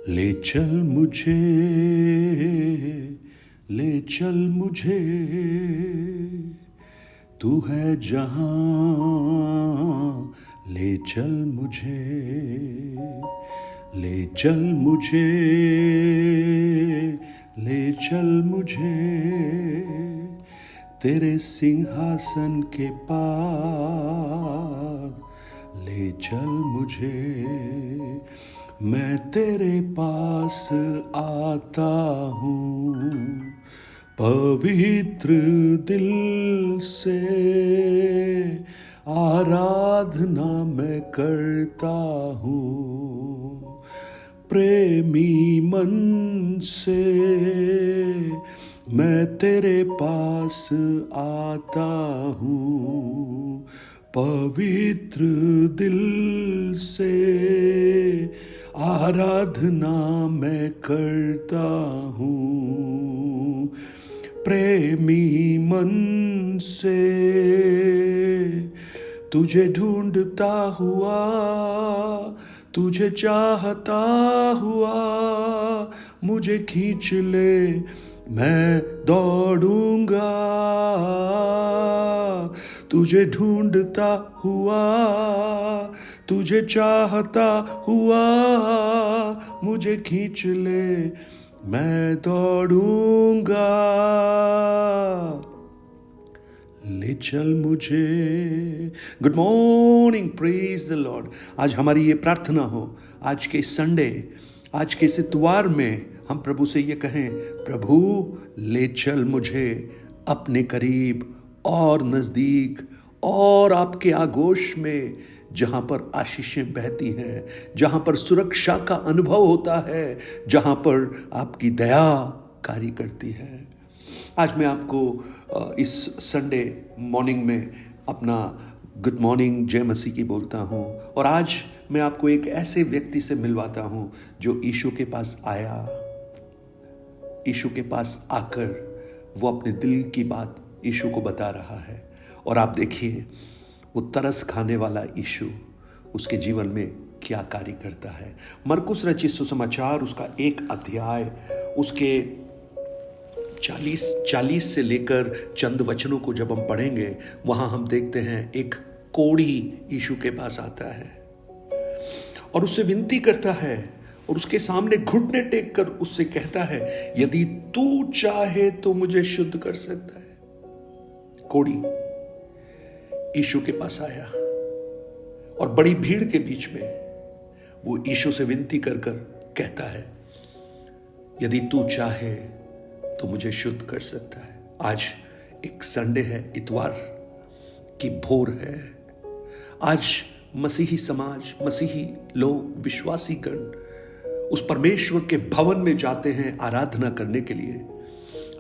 ले चल मुझे, ले चल मुझे, तू है जहां, ले चल मुझे, ले चल मुझे, ले चल मुझे, तेरे सिंहासन के पास ले चल मुझे। मैं तेरे पास आता हूँ पवित्र दिल से, आराधना मैं करता हूँ प्रेमी मन से। मैं तेरे पास आता हूँ पवित्र दिल से, आराधना मैं करता हूँ प्रेमी मन से। तुझे ढूंढता हुआ, तुझे चाहता हुआ, मुझे खींच ले मैं दौड़ूंगा। तुझे ढूंढता हुआ, तुझे चाहता हुआ, मुझे खींच ले मैं दौड़ूंगा। ले चल मुझे। Good morning, praise the Lord. आज हमारी ये प्रार्थना हो, आज के संडे, आज के इस इतवार में हम प्रभु से ये कहें, प्रभु ले चल मुझे अपने करीब और नज़दीक और आपके आगोश में, जहाँ पर आशीषें बहती हैं, जहाँ पर सुरक्षा का अनुभव होता है, जहाँ पर आपकी दया कार्य करती है। आज मैं आपको इस संडे मॉर्निंग में अपना गुड मॉर्निंग जय मसीह की बोलता हूँ। और आज मैं आपको एक ऐसे व्यक्ति से मिलवाता हूँ जो यीशु के पास आया, यीशु के पास आकर वो अपने दिल की बात यीशु को बता रहा है। और आप देखिए वो तरस खाने वाला यीशु उसके जीवन में क्या कार्य करता है। मरकुस रचित सुसमाचार उसका 1 अध्याय उसके 40 से लेकर चंद वचनों को जब हम पढ़ेंगे, वहां हम देखते हैं एक कोढ़ी यीशु के पास आता है और उससे विनती करता है और उसके सामने घुटने टेक कर उससे कहता है, यदि तू चाहे तो मुझे शुद्ध कर सकता है। कोढ़ी यीशु के पास आया और बड़ी भीड़ के बीच में वो यीशु से विनती कर कर कहता है, यदि तू चाहे तो मुझे शुद्ध कर सकता है। आज एक संडे है, इतवार की भोर है। आज मसीही समाज, मसीही लोग, विश्वासी गण उस परमेश्वर के भवन में जाते हैं आराधना करने के लिए।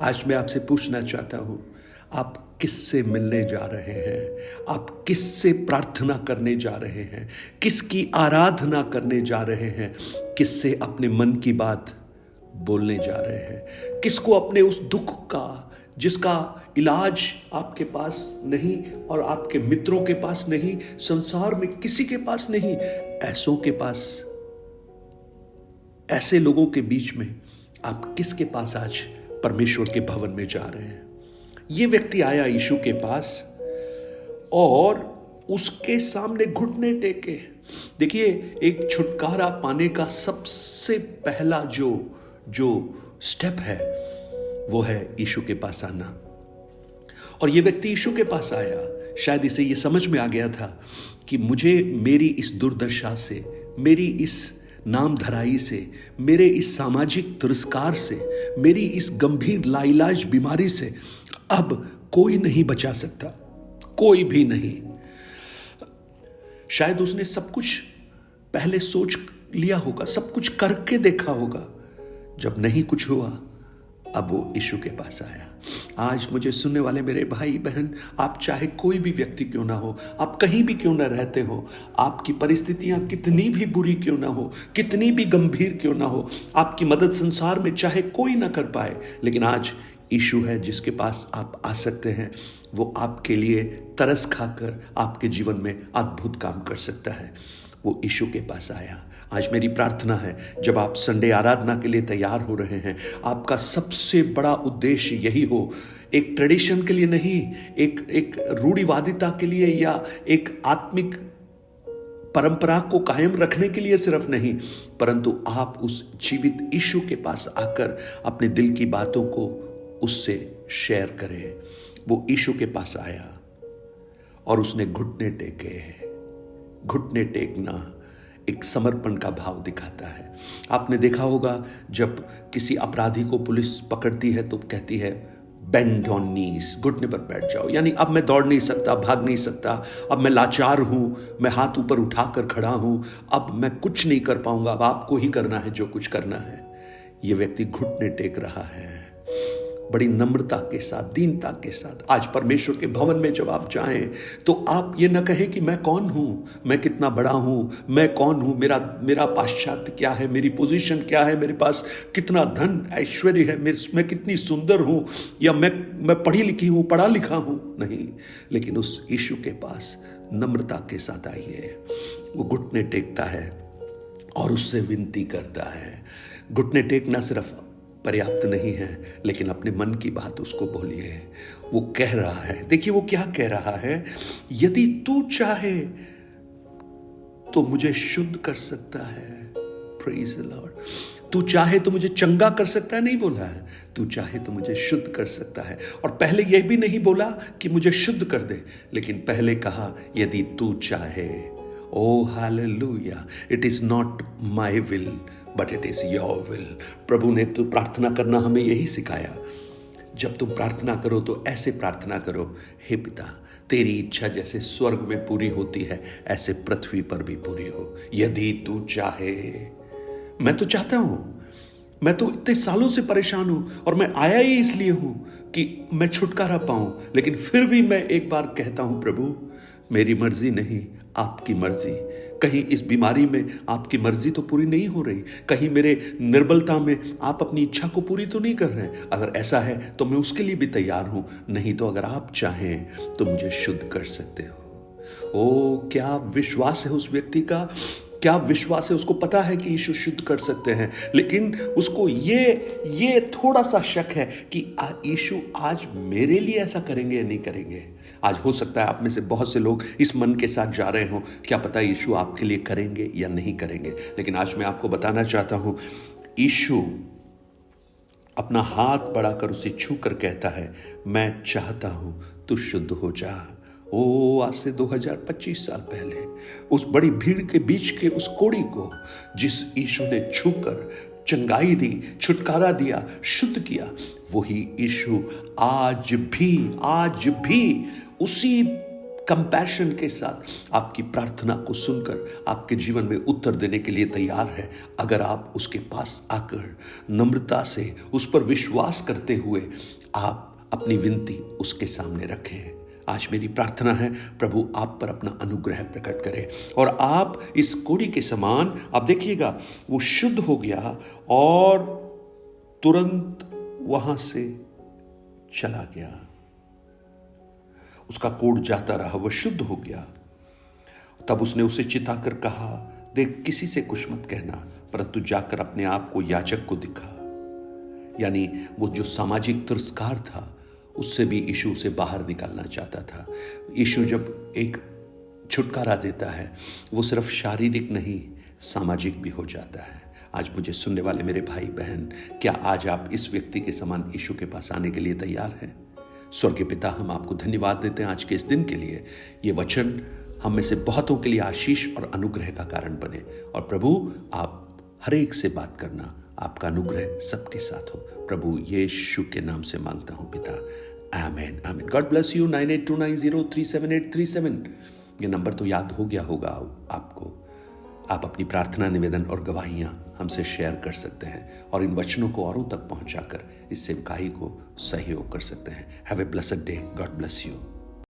आज मैं आपसे पूछना चाहता हूं, आप किससे मिलने जा रहे हैं? आप किससे प्रार्थना करने जा रहे हैं? किसकी आराधना करने जा रहे हैं? किससे अपने मन की बात बोलने जा रहे हैं? किसको अपने उस दुख का, जिसका इलाज आपके पास नहीं और आपके मित्रों के पास नहीं, संसार में किसी के पास नहीं, ऐसों के पास, ऐसे लोगों के बीच में आप किसके पास आज परमेश्वर के भवन में जा रहे हैं? ये व्यक्ति आया यीशु के पास और उसके सामने घुटने टेके। देखिए, एक छुटकारा पाने का सबसे पहला जो स्टेप है वो है यीशु के पास आना। और ये व्यक्ति यीशु के पास आया, शायद इसे ये समझ में आ गया था कि मुझे मेरी इस दुर्दशा से, मेरी इस नाम धराई से, मेरे इस सामाजिक तिरस्कार से, मेरी इस गंभीर लाइलाज बीमारी से अब कोई नहीं बचा सकता, कोई भी नहीं। शायद उसने सब कुछ पहले सोच लिया होगा, सब कुछ करके देखा होगा। जब नहीं कुछ हुआ, अब वो यीशु के पास आया। आज मुझे सुनने वाले मेरे भाई बहन, आप चाहे कोई भी व्यक्ति क्यों ना हो, आप कहीं भी क्यों ना रहते हो, आपकी परिस्थितियां कितनी भी बुरी क्यों ना हो, कितनी भी गंभीर क्यों ना हो, आपकी मदद संसार में चाहे कोई ना कर पाए, लेकिन आज यीशु है जिसके पास आप आ सकते हैं। वो आपके लिए तरस खाकर आपके जीवन में अद्भुत काम कर सकता है। वो यीशु के पास आया। आज मेरी प्रार्थना है, जब आप संडे आराधना के लिए तैयार हो रहे हैं, आपका सबसे बड़ा उद्देश्य यही हो, एक ट्रेडिशन के लिए नहीं, एक रूढ़िवादिता के लिए या एक आत्मिक परंपरा को कायम रखने के लिए सिर्फ नहीं, परंतु आप उस जीवित यीशु के पास आकर अपने दिल की बातों को उससे शेयर करें। वो यीशु के पास आया और उसने घुटने टेके। घुटने टेकना एक समर्पण का भाव दिखाता है। आपने देखा होगा, जब किसी अपराधी को पुलिस पकड़ती है तो कहती है बेंड ऑन नीज, घुटने पर बैठ जाओ। यानी अब मैं दौड़ नहीं सकता, भाग नहीं सकता, अब मैं लाचार हूं, मैं हाथ ऊपर उठाकर खड़ा हूं, अब मैं कुछ नहीं कर पाऊंगा, अब आपको ही करना है जो कुछ करना है। ये व्यक्ति घुटने टेक रहा है, बड़ी नम्रता के साथ, दीनता के साथ। आज परमेश्वर के भवन में जब आप जाएं तो आप ये न कहें कि मैं कौन हूं, मैं कितना बड़ा हूं, मैं कौन हूं, मेरा पाश्चात्य क्या है, मेरी पोजीशन क्या है, मेरे पास कितना धन ऐश्वर्य है, मैं कितनी सुंदर हूं, या मैं पढ़ी लिखी हूं, पढ़ा लिखा हूं। नहीं, लेकिन उस यीशु के पास नम्रता के साथ आइए। वो घुटने टेकता है और उससे विनती करता है। घुटने टेकना सिर्फ पर्याप्त नहीं है, लेकिन अपने मन की बात उसको बोलिए। वो कह रहा है, देखिए वो क्या कह रहा है, यदि तू चाहे तो मुझे शुद्ध कर सकता है। Praise the Lord. तू चाहे तो मुझे चंगा कर सकता है, नहीं बोला है, तू चाहे तो मुझे शुद्ध कर सकता है। और पहले यह भी नहीं बोला कि मुझे शुद्ध कर दे, लेकिन पहले कहा यदि तू चाहे। Oh hallelujah, it is not my will but it is your will. प्रभु ने तो प्रार्थना करना हमें यही सिखाया। जब तुम प्रार्थना करो तो ऐसे प्रार्थना करो, हे पिता, तेरी इच्छा जैसे स्वर्ग में पूरी होती है ऐसे पृथ्वी पर भी पूरी हो, यदि तू चाहे। मैं तो चाहता हूं, मैं तो इतने सालों से परेशान हूं और मैं आया ही इसलिए हूं कि मैं छुटकारा पाऊं, लेकिन फिर भी मैं एक बार कहता हूं, प्रभु मेरी मर्जी नहीं, आपकी मर्जी। कहीं इस बीमारी में आपकी मर्जी तो पूरी नहीं हो रही, कहीं मेरे निर्बलता में आप अपनी इच्छा को पूरी तो नहीं कर रहे हैं। अगर ऐसा है तो मैं उसके लिए भी तैयार हूं, नहीं तो अगर आप चाहें तो मुझे शुद्ध कर सकते हो। ओ क्या विश्वास है उस व्यक्ति का, क्या विश्वास है, उसको पता है कि यीशु शुद्ध कर सकते हैं, लेकिन उसको ये थोड़ा सा शक है कि यीशु आज मेरे लिए ऐसा करेंगे या नहीं करेंगे। आज हो सकता है आप में से बहुत से लोग इस मन के साथ जा रहे हो, क्या पता यीशु आपके लिए करेंगे या नहीं करेंगे। लेकिन आज मैं आपको बताना चाहता हूं, यीशु अपना हाथ बढ़ाकर उसे छू कर कहता है, मैं चाहता हूं तू शुद्ध हो जा। ओ आज से 2025 साल पहले उस बड़ी भीड़ के बीच के उस कोढ़ी को जिस यीशु ने छूकर चंगाई दी, छुटकारा दिया, शुद्ध किया, वही यीशु आज भी उसी कंपैशन के साथ आपकी प्रार्थना को सुनकर आपके जीवन में उत्तर देने के लिए तैयार है, अगर आप उसके पास आकर नम्रता से उस पर विश्वास करते हुए आप अपनी विनती उसके सामने रखें। आज मेरी प्रार्थना है, प्रभु आप पर अपना अनुग्रह प्रकट करे और आप इस कोढ़ी के समान, आप देखिएगा वो शुद्ध हो गया और तुरंत वहां से चला गया। उसका कोढ़ जाता रहा, वह शुद्ध हो गया। तब उसने उसे चिताकर कहा, देख किसी से कुछ मत कहना, परंतु जाकर अपने आप को याजक को दिखा। यानी वो जो सामाजिक तिरस्कार था उससे भी यीशु उसे बाहर निकालना चाहता था। यीशु जब एक छुटकारा देता है वो सिर्फ शारीरिक नहीं, सामाजिक भी हो जाता है। आज मुझे सुनने वाले मेरे भाई बहन, क्या आज आप इस व्यक्ति के समान यीशु के पास आने के लिए तैयार हैं? स्वर्गीय पिता, हम आपको धन्यवाद देते हैं आज के इस दिन के लिए। ये वचन हम में से बहुतों के लिए आशीष और अनुग्रह का कारण बने। और प्रभु आप हर एक से बात करना, आपका अनुग्रह सबके साथ हो। प्रभु यीशु के नाम से मांगता हूं पिता, amen amen. God bless you. 9829037837 ये नंबर तो याद हो गया होगा आपको। आप अपनी प्रार्थना, निवेदन और गवाहियां हमसे शेयर कर सकते हैं और इन वचनों को औरों तक पहुंचाकर इस सेवकाई को सहयोग कर सकते हैं। Have a blessed day. God bless you.